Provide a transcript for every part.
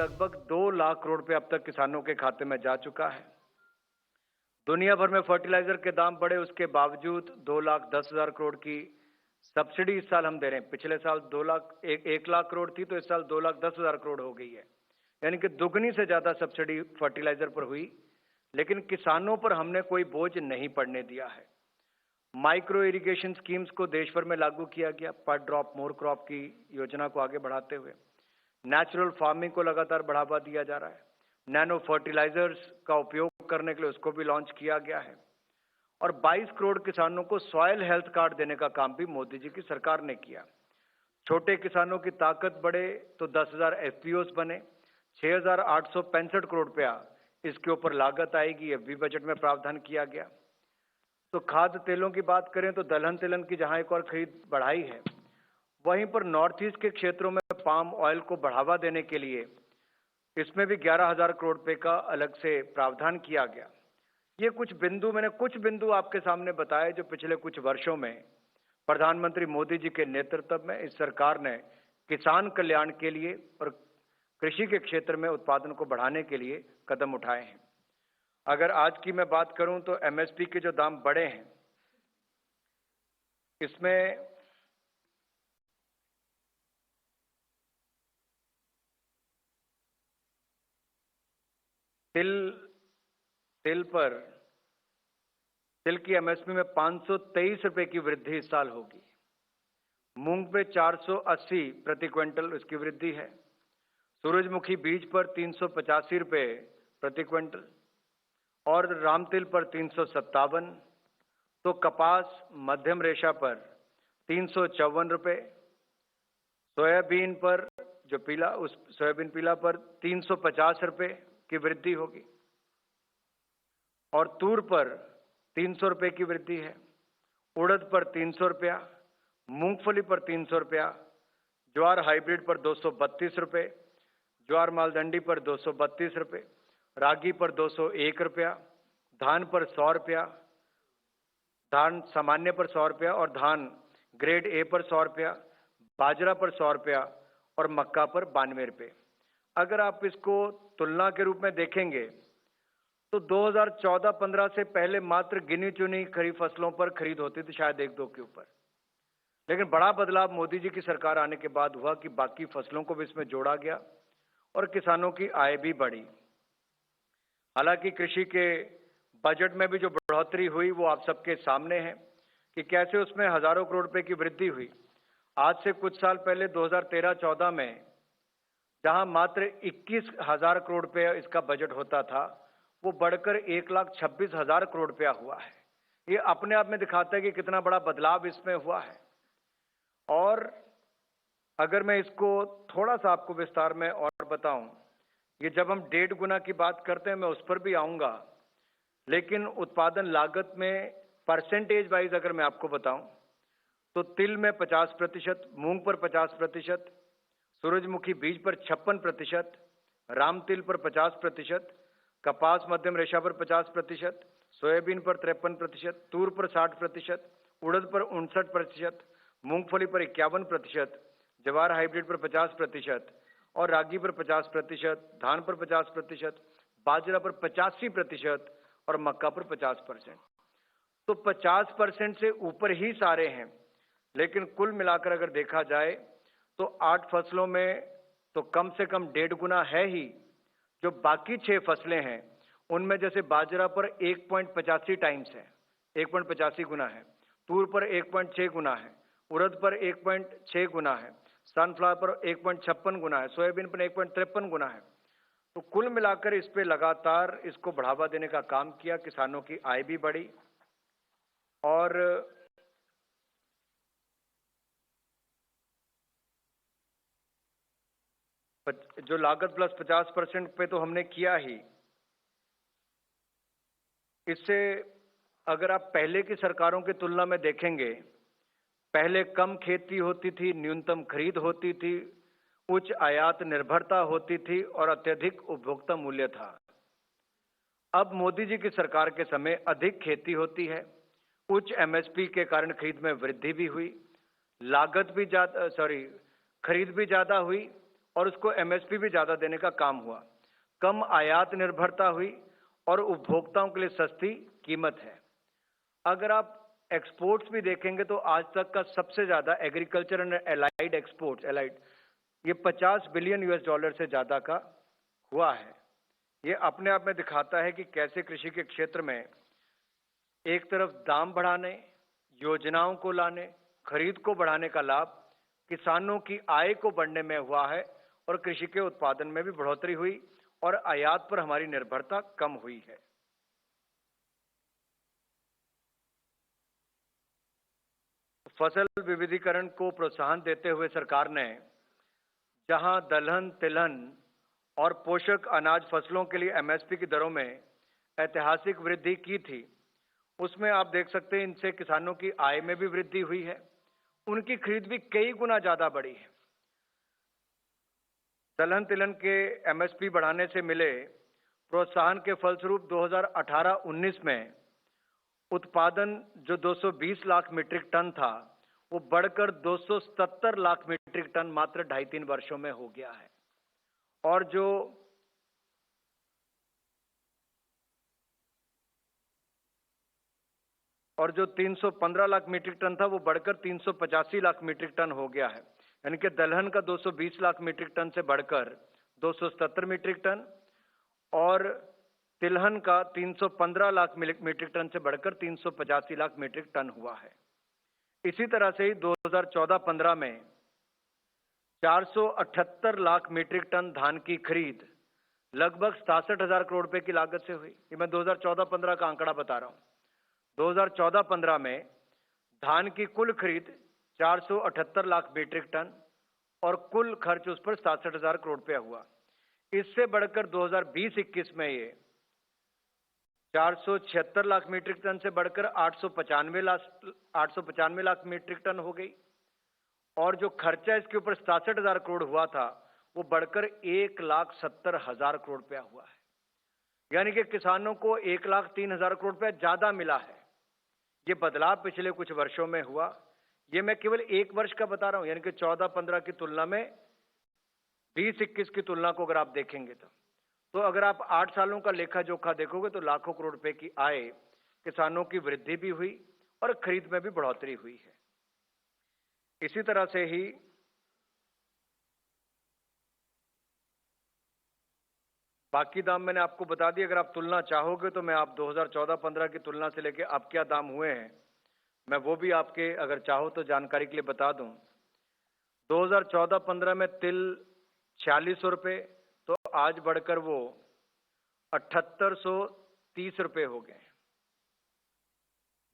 लगभग 2 लाख करोड़ रुपए अब तक किसानों के खाते में जा चुका है। दुनिया भर में फर्टिलाइजर के दाम बढ़े, उसके बावजूद 2,10,000 करोड़ की सब्सिडी इस साल हम दे रहे हैं। पिछले साल 1 लाख करोड़ थी, तो इस साल 2,10,000 करोड़ हो गई है, यानी कि दुगनी से ज्यादा सब्सिडी फर्टिलाइजर पर हुई। लेकिन किसानों पर हमने कोई बोझ नहीं पड़ने दिया है। माइक्रो इरिगेशन स्कीम्स को देश भर में लागू किया गया, पर ड्रॉप मोर क्रॉप की योजना को आगे बढ़ाते हुए नेचुरल फार्मिंग को लगातार बढ़ावा दिया जा रहा है। नैनो फर्टिलाइजर्स का उपयोग करने के लिए उसको भी लॉन्च किया गया है। और 22 करोड़ किसानोनों को सॉइल हेल्थ कार्ड देने का काम भी मोदी जी की सरकार ने किया। छोटे किसानों की ताकत बढ़े तो 10,000 एफपीओस बने। 6,865 करोड़ रुपया इसके ऊपर लागत आएगी, ये भी बजट में प्रावधान किया गया। तो खाद्य तेलों की बात करें तो दलहन तिलहन की जहां एक और खरीद बढ़ाई है, वहीं पर नॉर्थ ईस्ट के क्षेत्रों में पाम ऑयल को बढ़ावा देने के लिए इसमें भी 11,000 करोड़ रुपए का अलग से प्रावधान किया गया। ये मैंने कुछ बिंदु आपके सामने बताए जो पिछले कुछ वर्षों में प्रधानमंत्री मोदी जी के नेतृत्व में इस सरकार ने किसान कल्याण के लिए और कृषि के क्षेत्र में उत्पादन को बढ़ाने के लिए कदम उठाए हैं। अगर आज की मैं बात करूं तो एमएसपी के जो दाम बढ़े हैं, इसमें तिल की एमएसपी में 523 रुपए की वृद्धि इस साल होगी। मूंग पे 480 प्रति क्विंटल इसकी वृद्धि है। सूरजमुखी बीज पर 385 रुपए प्रति क्विंटल और रामतिल पर 357। तो कपास मध्यम रेशा पर 354 रुपए, सोयाबीन पर सोयाबीन पीला पर 350 रुपए की वृद्धि होगी और तूर पर 300 रुपए की वृद्धि है। उड़द पर 300 रुपया, मूंगफली पर 300 रुपया, ज्वार हाइब्रिड पर 232 रुपए, ज्वार मालदंडी पर 232 रुपए, रागी पर 201 रुपया, धान पर 100 रुपया, धान सामान्य पर 100 रुपया और धान ग्रेड ए पर 100 रुपया, बाजरा पर 100 रुपया और मक्का पर 92 रुपये। अगर आप इसको तुलना के रूप में देखेंगे तो 2014-15 से पहले मात्र गिनी चुनी खरीफ फसलों पर खरीद होती थी, शायद 1-2 के ऊपर। लेकिन बड़ा बदलाव मोदी जी की सरकार आने के बाद हुआ कि बाकी फसलों को भी इसमें जोड़ा गया और किसानों की आय भी बढ़ी। हालांकि कृषि के बजट में भी जो बढ़ोतरी हुई वो आप सबके सामने है कि कैसे उसमें हजारों करोड़ रुपए की वृद्धि हुई। आज से कुछ साल पहले 2013-14 में जहां मात्र 21,000 करोड़ रुपए इसका बजट होता था, वो बढ़कर 1,26,000 करोड़ रुपया हुआ है। ये अपने आप में दिखाता है कि कितना बड़ा बदलाव इसमें हुआ है। और अगर मैं इसको थोड़ा सा आपको विस्तार में और बताऊं, ये जब हम 1.5 गुना की बात करते हैं, मैं उस पर भी आऊंगा, लेकिन उत्पादन लागत में परसेंटेज वाइज अगर मैं आपको बताऊं तो तिल में 50%, मूंग पर 50%, सूरजमुखी बीज पर 56%, रामतिल पर 50%, कपास मध्यम रेशा पर 50%, सोयाबीन पर 53%, तूर पर 60%, उड़द पर 59%, मूंगफली पर 51%, ज्वार हाइब्रिड पर 50% और रागी पर 50%, धान पर 50%, बाजरा पर 85% और मक्का पर 50%। तो 50% से ऊपर ही सारे हैं। लेकिन कुल मिलाकर अगर देखा जाए तो 8 फसलों में तो कम से कम 1.5 गुना है ही। जो बाकी 6 फसलें हैं उनमें जैसे बाजरा पर 1.85 टाइम्स है, 1.85 गुना है, तूर पर 1.6 गुना है, उड़द पर 1.6 गुना है, सनफ्लावर पर 1.56 गुना है, सोयाबीन पर 1.53 गुना है। तो कुल मिलाकर इस पे लगातार इसको बढ़ावा देने का काम किया, किसानों की आय भी बढ़ी और जो लागत प्लस 50% पे तो हमने किया ही। इससे अगर आप पहले की सरकारों की तुलना में देखेंगे, पहले कम खेती होती थी, न्यूनतम खरीद होती थी, उच्च आयात निर्भरता होती थी और अत्यधिक उपभोक्ता मूल्य था। अब मोदी जी की सरकार के समय अधिक खेती होती है, उच्च एमएसपी के कारण खरीद में वृद्धि भी हुई, खरीद भी ज्यादा हुई और उसको एमएसपी भी ज्यादा देने का काम हुआ। कम आयात निर्भरता हुई और उपभोक्ताओं के लिए सस्ती कीमत है। अगर आप एक्सपोर्ट्स भी देखेंगे तो आज तक का सबसे ज्यादा एग्रीकल्चर एंड एलाइड एक्सपोर्ट्स ये 50 बिलियन यूएस डॉलर से ज्यादा का हुआ है। ये अपने आप में दिखाता है कि कैसे कृषि के क्षेत्र में एक तरफ दाम बढ़ाने, योजनाओं को लाने, खरीद को बढ़ाने का लाभ किसानों की आय को बढ़ने में हुआ है और कृषि के उत्पादन में भी बढ़ोतरी हुई और आयात पर हमारी निर्भरता कम हुई है। फसल विविधीकरण को प्रोत्साहन देते हुए सरकार ने जहां दलहन, तिलहन और पोषक अनाज फसलों के लिए एमएसपी की दरों में ऐतिहासिक वृद्धि की थी, उसमें आप देख सकते हैं इनसे किसानों की आय में भी वृद्धि हुई है, उनकी खरीद भी कई गुना ज्यादा बढ़ी है। दलहन तिलहन के एमएसपी बढ़ाने से मिले प्रोत्साहन के फलस्वरूप 2018-19 में उत्पादन जो 220 लाख मीट्रिक टन था वो बढ़कर 277 लाख मीट्रिक टन मात्र 2.5-3 वर्षों में हो गया है। और जो 315 लाख मीट्रिक टन था वो बढ़कर 385 लाख मीट्रिक टन हो गया है। यानी कि दलहन का 220 लाख मीट्रिक टन से बढ़कर 277 मीट्रिक टन और तिलहन का 315 लाख मीट्रिक टन से बढ़कर 385 लाख मीट्रिक टन हुआ है। इसी तरह से ही 2014-15 में 478 लाख मीट्रिक टन धान की खरीद लगभग 67,000 करोड़ रुपए की लागत से हुई। ये मैं 2014-15 का आंकड़ा बता रहा हूं। 2014-15 में धान की कुल खरीद 478 लाख मीट्रिक टन और कुल खर्च उस पर 67,000 करोड़ रुपया हुआ। इससे बढ़कर 2020-21 में ये 476 लाख मीट्रिक टन से बढ़कर 895 लाख मीट्रिक टन हो गई और जो खर्चा इसके ऊपर 67,000 करोड़ हुआ था वो बढ़कर 1,70,000 करोड़ रुपया हुआ है। यानी कि किसानों को 1,03,000 करोड़ रुपया ज्यादा मिला है। ये बदलाव पिछले कुछ वर्षों में हुआ। ये मैं केवल एक वर्ष का बता रहा हूं, यानी कि 14-15 की तुलना में 20-21 की तुलना को अगर आप देखेंगे तो अगर आप 8 सालों का लेखा जोखा देखोगे तो लाखों करोड़ रुपए की आय, किसानों की वृद्धि भी हुई और खरीद में भी बढ़ोतरी हुई है। इसी तरह से ही बाकी दाम मैंने आपको बता दिए। अगर आप तुलना चाहोगे तो मैं आप 2014-15 की तुलना से लेके अब क्या दाम हुए हैं मैं वो भी आपके अगर चाहो तो जानकारी के लिए बता दूं। 2014-15 में तिल 4600 रुपए तो आज बढ़कर वो 7830 रुपए हो गए।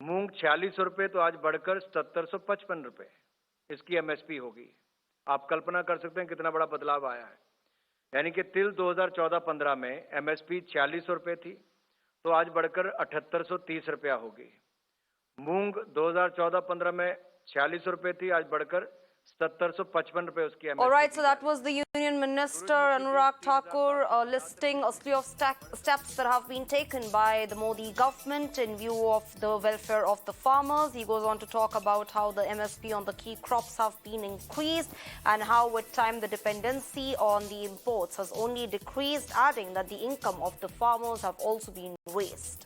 मूंग 4600 रुपए तो आज बढ़कर 7755 रुपए इसकी एमएसपी होगी। आप कल्पना कर सकते हैं कितना बड़ा बदलाव आया है। यानी कि तिल 2014-15 में एमएसपी 4600 रुपए थी तो आज बढ़कर 7830 रुपया हो गई। मूंग 2014-15 में 4600 रुपए थी, आज बढ़कर 7755 रुपए उसकी MSP. All right, so that was the Union Minister Anurag Thakur listing a slew of steps that have been taken by the Modi government in view of the welfare of the farmers. He goes on to talk about how the MSP on the key crops have been increased and how with time the dependency on the imports has only decreased, adding that the income of the farmers have also been raised.